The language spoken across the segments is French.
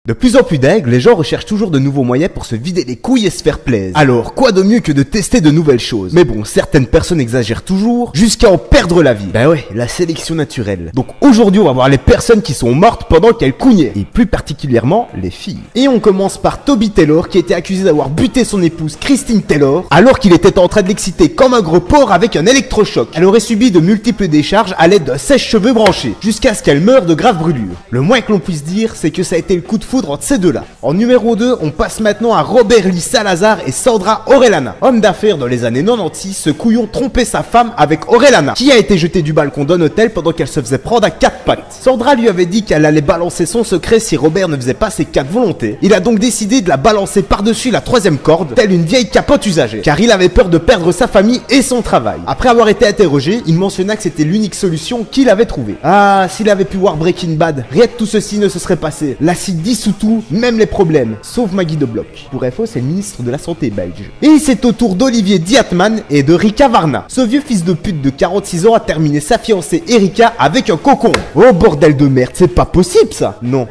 De plus en plus d'aigles, les gens recherchent toujours de nouveaux moyens pour se vider les couilles et se faire plaisir. Alors, quoi de mieux que de tester de nouvelles choses? Mais bon, certaines personnes exagèrent toujours, jusqu'à en perdre la vie. Ben ouais, la sélection naturelle. Donc aujourd'hui, on va voir les personnes qui sont mortes pendant qu'elles cougnaient. Et plus particulièrement, les filles. Et on commence par Toby Taylor, qui a été accusé d'avoir buté son épouse Christine Taylor, alors qu'il était en train de l'exciter comme un gros porc avec un électrochoc. Elle aurait subi de multiples décharges à l'aide d'un sèche-cheveux branché, jusqu'à ce qu'elle meure de graves brûlures. Le moins que l'on puisse dire, c'est que ça a été le coup de foudre entre ces deux-là. En numéro 2, on passe maintenant à Robert Lee Salazar et Sandra Orellana. Homme d'affaires dans les années 96, ce couillon trompait sa femme avec Orellana, qui a été jetée du balcon d'un hôtel pendant qu'elle se faisait prendre à 4 pattes. Sandra lui avait dit qu'elle allait balancer son secret si Robert ne faisait pas ses 4 volontés. Il a donc décidé de la balancer par-dessus la 3e corde, telle une vieille capote usagée, car il avait peur de perdre sa famille et son travail. Après avoir été interrogé, il mentionna que c'était l'unique solution qu'il avait trouvée. Ah, s'il avait pu voir Breaking Bad, rien de tout ceci ne se serait passé. L'acide dissout tout, même les problèmes, sauf Maggie de Bloch. Pour info, c'est le ministre de la Santé belge. Et c'est au tour d'Olivier Diatman et de Rika Varna. Ce vieux fils de pute de 46 ans a terminé sa fiancée Erika avec un cocon. Oh bordel de merde, c'est pas possible ça. Non,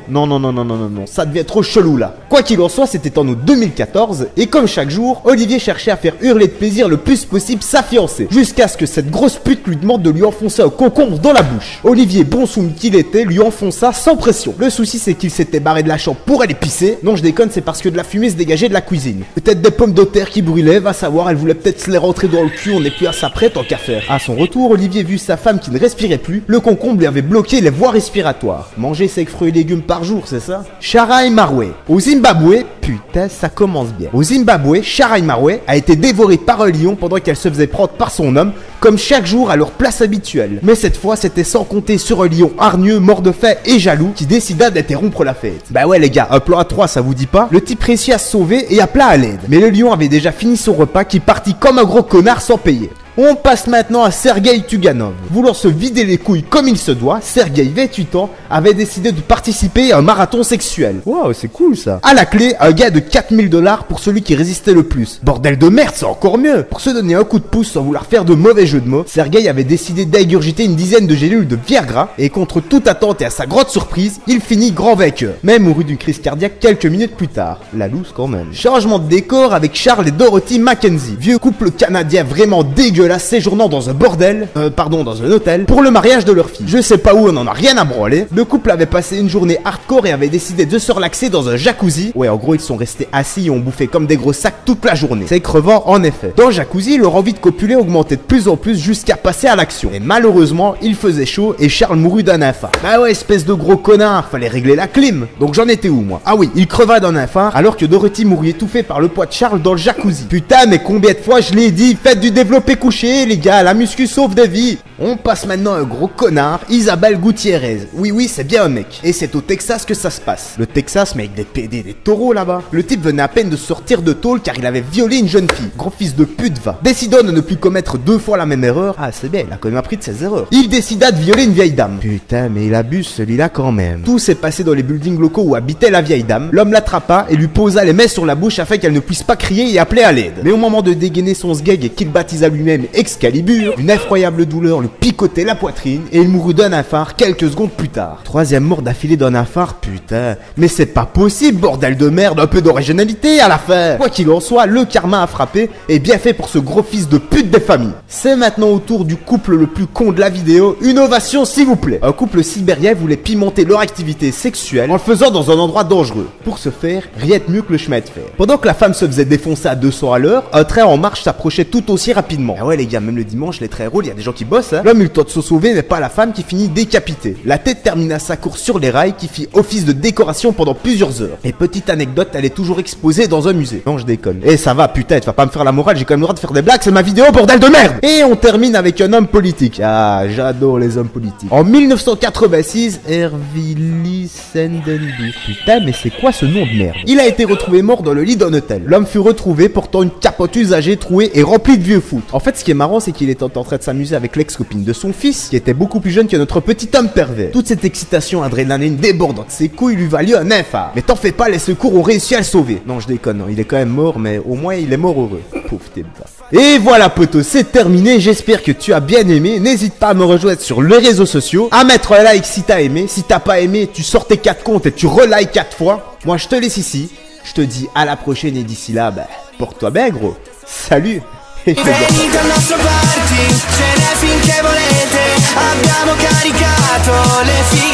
ça devient trop chelou là. Quoi qu'il en soit, c'était en août 2014, et comme chaque jour, Olivier cherchait à faire hurler de plaisir le plus possible sa fiancée, jusqu'à ce que cette grosse pute lui demande de lui enfoncer un concombre dans la bouche. Olivier, bon soumis qu'il était, lui enfonça sans pression. Le souci c'est qu'il s'était barré de la chambre pour aller pisser. Non, je déconne, c'est parce que de la fumée se dégageait de la cuisine. Peut-être des pommes de terre qui brûlaient, va savoir, elle voulait peut-être se les rentrer dans le cul, on n'est plus à sa prête en qu'à faire. À son retour, Olivier vit sa femme qui ne respirait plus, le concombre lui avait bloqué les voies respiratoires. Manger 5 fruits et légumes par jour, c'est ça? Sharai Marwe. Au Zimbabwe, putain, ça commence bien. Au Zimbabwe, Sharai Marwe a été dévorée par un lion pendant qu'elle se faisait prendre par son homme, comme chaque jour à leur place habituelle. Mais cette fois, c'était sans compter sur un lion hargneux, mort de faim et jaloux, qui décida d'interrompre la fête. Bah ouais les gars, un plan à 3 ça vous dit pas? Le type réussit à se sauver et appela à l'aide. Mais le lion avait déjà fini son repas qui partit comme un gros connard sans payer. On passe maintenant à Sergei Tuganov. Voulant se vider les couilles comme il se doit, Sergei, 28 ans, avait décidé de participer à un marathon sexuel. Wow, c'est cool ça. À la clé, un gain de 4000 $ pour celui qui résistait le plus. Bordel de merde, c'est encore mieux. Pour se donner un coup de pouce sans vouloir faire de mauvais jeux de mots, Sergei avait décidé d'ingurgiter une dizaine de gélules de Viagra, et contre toute attente et à sa grande surprise, il finit grand vainqueur. Mais mourut d'une crise cardiaque quelques minutes plus tard. La loose quand même. Changement de décor avec Charles et Dorothy Mackenzie. Vieux couple canadien vraiment dégueulasse séjournant dans un bordel, dans un hôtel, pour le mariage de leur fille. Je sais pas où, on en a rien à branler. Le couple avait passé une journée hardcore et avait décidé de se relaxer dans un jacuzzi. Ouais, en gros, ils sont restés assis et ont bouffé comme des gros sacs toute la journée. C'est crevant en effet. Dans le jacuzzi, leur envie de copuler augmentait de plus en plus jusqu'à passer à l'action. Et malheureusement, il faisait chaud et Charles mourut d'un infarct. Bah ouais, espèce de gros connard, fallait régler la clim. Donc j'en étais où moi? Ah oui, il creva d'un infarct alors que Dorothy mourut étouffée par le poids de Charles dans le jacuzzi. Putain, mais combien de fois je l'ai dit, faites du développé couché les gars, la muscu sauve des vies. On passe maintenant à un gros connard, Isabelle Gutiérrez. Oui, c'est bien un mec. Et c'est au Texas que ça se passe. Le Texas, mais avec des PD, des taureaux là-bas. Le type venait à peine de sortir de tôle car il avait violé une jeune fille. Gros fils de pute va. Décidant de ne plus commettre 2 fois la même erreur. Ah, c'est bien, il a quand même appris de ses erreurs. Il décida de violer une vieille dame. Putain, mais il abuse celui-là quand même. Tout s'est passé dans les buildings locaux où habitait la vieille dame. L'homme l'attrapa et lui posa les mains sur la bouche afin qu'elle ne puisse pas crier et appeler à l'aide. Mais au moment de dégainer son sgeg et qu'il baptisa lui-même Excalibur, une effroyable douleur le picotait la poitrine et il mourut d'un infarct quelques secondes plus tard. 3e mort d'affilée d'un infarct, putain. Mais c'est pas possible, bordel de merde, un peu d'originalité à l'affaire. Quoi qu'il en soit, le karma a frappé et bien fait pour ce gros fils de pute des familles. C'est maintenant au tour du couple le plus con de la vidéo. Une ovation s'il vous plaît. Un couple sibérien voulait pimenter leur activité sexuelle en le faisant dans un endroit dangereux. Pour ce faire, rien de mieux que le chemin de fer. Pendant que la femme se faisait défoncer à 200 à l'heure, un train en marche s'approchait tout aussi rapidement. Ah ouais les gars, même le dimanche, les trains roulent, il y a des gens qui bossent, hein. L'homme eut le temps de se sauver, mais pas la femme qui finit décapitée. La tête termina sa course sur les rails qui fit office de décoration pendant plusieurs heures. Et petite anecdote, elle est toujours exposée dans un musée. Non, je déconne. Eh, ça va, putain, tu vas pas me faire la morale, j'ai quand même le droit de faire des blagues, c'est ma vidéo, bordel de merde! Et on termine avec un homme politique. Ah, j'adore les hommes politiques. En 1986, Ervili Sendenbu. Putain, mais c'est quoi ce nom de merde? Il a été retrouvé mort dans le lit d'un hôtel. L'homme fut retrouvé portant une capote usagée, trouée et remplie de vieux foot. En fait, ce qui est marrant, c'est qu'il était en train de s'amuser avec l'ex-copine de son fils, qui était beaucoup plus jeune que notre petit homme pervers. Toute cette excitation adrénaline débordante, ses couilles lui valut un infarct. Mais t'en fais pas, les secours ont réussi à le sauver. Non, je déconne, il est quand même mort, mais au moins il est mort heureux. Pauvre type. Et voilà poto, c'est terminé, j'espère que tu as bien aimé. N'hésite pas à me rejoindre sur les réseaux sociaux, à mettre un like si t'as aimé. Si t'as pas aimé, tu sors tes 4 comptes et tu relikes 4 fois. Moi je te laisse ici, je te dis à la prochaine et d'ici là, porte-toi bien gros. Salut. Venite al nostro party, ce n'è finché volete. Abbiamo caricato le fighe